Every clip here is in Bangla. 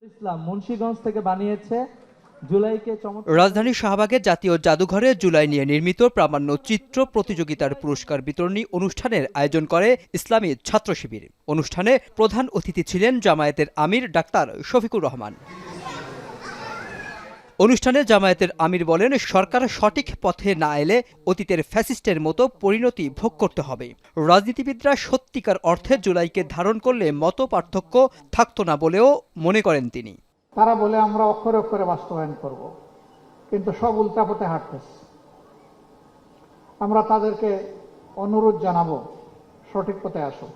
ইসলাম মুন্সিগঞ্জ থেকে বানিয়েছে জুলাইকে। রাজধানীর শাহবাগের জাতীয় জাদুঘরে জুলাই নিয়ে নির্মিত প্রামাণ্য চিত্র প্রতিযোগিতার পুরস্কার বিতরণী অনুষ্ঠানের আয়োজন করে ইসলামী ছাত্র শিবির। অনুষ্ঠানে প্রধান অতিথি ছিলেন জামায়াতের আমির ডাক্তার শফিকুর রহমান। অনুষ্ঠানে জামায়াতের আমির বলেন, সরকার সঠিক পথে না এলে অতীতের ফ্যাসিস্টের মতো পরিণতি ভোগ করতে হবে। রাজনীতিবিদরা সত্যিকার অর্থে জুলাইকে ধারণ করলে মত পার্থক্য থাকতো না বলেও মনে করেন তিনি। তারা বলে আমরা অক্ষরে অক্ষরে বাস্তবায়ন করব, কিন্তু সব উল্টা পথে হাঁটতেছে। আমরা তাদেরকে অনুরোধ জানাবো, সঠিক পথে আসো।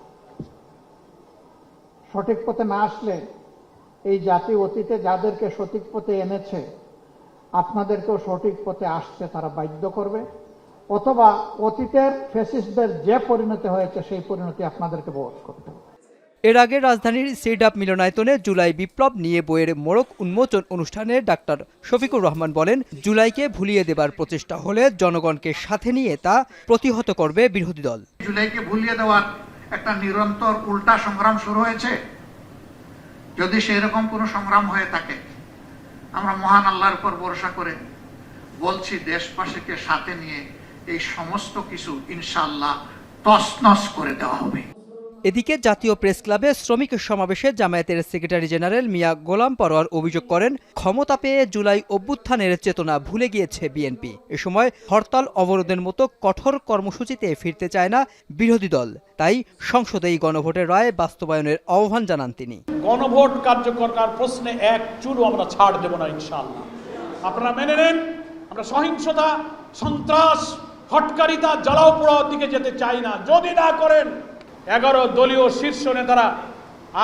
সঠিক পথে না আসলে এই জাতি অতীতে যাদেরকে সঠিক পথে এনেছে আপনাদেরকেও সঠিক পথে আসতে তারা বাধ্য করবে, অথবা অতীতের ফ্যাসিস্টদের যে পরিণতি হয়েছে সেই পরিণতি আপনাদেরকে ভোগ করতে হবে। এর আগে রাজধানীর সিডাপ মিলনায়তনে জুলাই বিপ্লব নিয়ে বইয়ের মোড়ক উন্মোচন অনুষ্ঠানে ডাক্তার শফিকুর রহমান বলেন, জুলাইকে ভুলিয়ে দেবার প্রচেষ্টা হলে জনগণকে সাথে নিয়ে তা প্রতিহত করবে বিরোধী দল। জুলাইকে ভুলিয়ে দেওয়ার একটা নিরন্তর উল্টা সংগ্রাম শুরু হয়েছে। যদি সেরকম কোনো সংগ্রাম হয়ে থাকে, আমরা মহান আল্লাহর উপর ভরসা করে বলছি, দেশবাসীকে সাথে নিয়ে এই সমস্ত কিছু ইনশাআল্লাহ তছনছ করে দেওয়া হবে। এদিকে জাতীয় প্রেস ক্লাবে শ্রমিক সমাবেশে জামায়াতের সেক্রেটারি জেনারেল মিয়া গোলাম পরোয়ার অভিযোগ করেন, ক্ষমতা পেয়ে জুলাই অভ্যুত্থানের চেতনা ভুলে গিয়েছে বিএনপি। এ সময় হরতাল অবরোধের মতো কঠোর কর্মসূচিতে ফিরতে চায় না বিরোধী দল। তাই সংসদেই গণভোটের রায় বাস্তবায়নের আহ্বান জানান তিনি। গণভোট কার্যকর করার প্রশ্নে এক চুলও আমরা ছাড় দেব না ইনশাআল্লাহ। আপনারা মেনে নেন, আমরা সহিংসতা, সন্ত্রাস, হটকারিতা, জ্বালাও পোড়াওয়ার দিকে যেতে চাই না। যদি না করেন, 11 দলীয় শীর্ষ নেতারা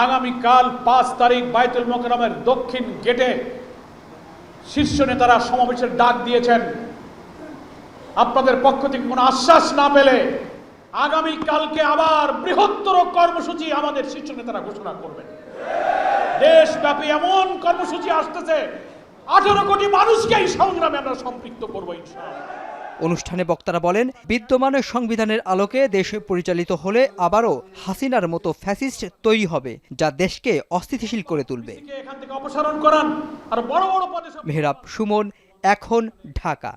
আগামীকাল 5 তারিখ বাইতুল মোকাররমের দক্ষিণ গেটে শীর্ষ নেতারা সমাবেশের ডাক দিয়েছেন। আপনাদের পক্ষ থেকে কোনো আশ্বাস না পেলে আগামীকালকে আবার বৃহত্তর কর্মসূচি আমাদের শীর্ষ নেতারা ঘোষণা করবেন। দেশব্যাপী এমন কর্মসূচি আসতেছে, 18 কোটি মানুষকে এই সংগ্রামে আমরা সম্পৃক্ত করবো ইনশাআল্লাহ। অনুষ্ঠানে বক্তারা বলেন, বিদ্যমান সংবিধানের আলোকে দেশ পরিচালিত হলে আবারও হাসিনার মতো ফ্যাসিস্ট তৈরি হবে, যা দেশকে অস্থিতিশীল করে তুলবে। এখান থেকে অপসারণ করান আর বড় বড় পদে। মেহরাব সুমন, এখন, ঢাকা।